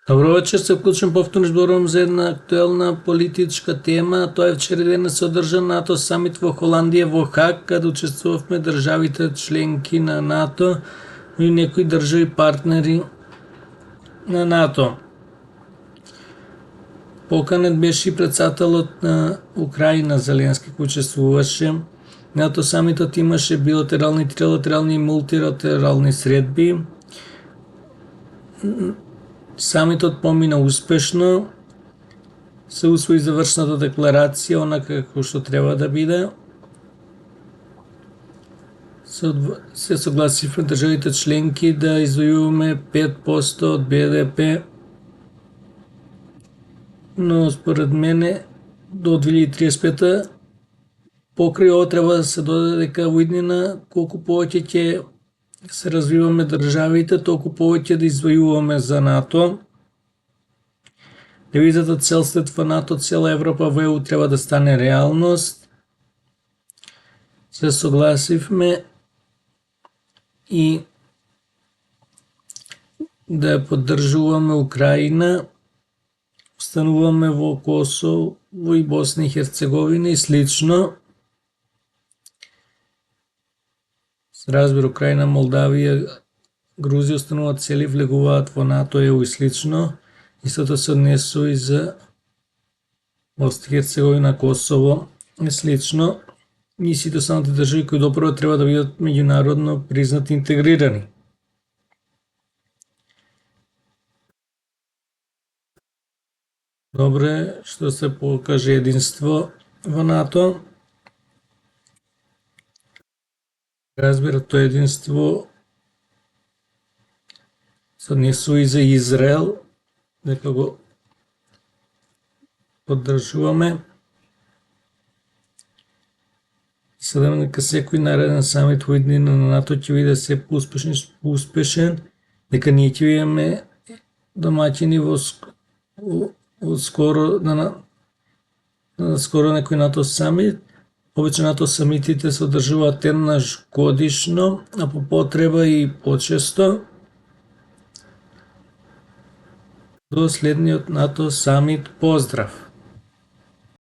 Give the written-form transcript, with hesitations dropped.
Добро вечер, се вклучам повторно зборувам за една актуелна политичка тема. Тоа е вчера денес се одржа НАТО самит во Холандија во Хаг, каде учествувавме државите членки на НАТО и некои држави партнери на НАТО. Поканет беше и председателот на Украина Зеленски кој учествуваше. НАТО самитот имаше билатерални, трилатерални и мултилатерални средби. Самитот помина успешно, се усвои завршната декларација, онака како што треба да биде. Се согласивме државите членки да издвојуваме 5% од БДП, но според мене до 2035 покрај ова треба да се додаде дека во иднина колку повеќе ќе се развиваме државите, толку повеќе да издвојуваме за НАТО. Девизата цел следва НАТО, цела Европа во ЕУ треба да стане реалност. Се согласивме и да ја поддржуваме Украина, остануваме во Косово и Босна и Херцеговина и слично. Разбир, Украина, Молдавија, Грузија остануваат цели, влегуваат во НАТО, ЕУ и слично. Истото се однесува и за Босна и Херцеговина, Косово и слично. И сите останати држави кои допрво треба да бидат меѓународно признати и интегрирани. Добре, што се покаже единство во НАТО. Разбира, тоа единство се однесува и за Израел, дека го поддржуваме. Следам дека секој нареден самит во иднина на НАТО ќе биде се успешен, дека ние ќе бидеме домаќини во скоро некој НАТО самит. Обично НАТО самитите се одржуваат еднаш годишно, а по потреба и почесто. До следниот НАТО самит, поздрав!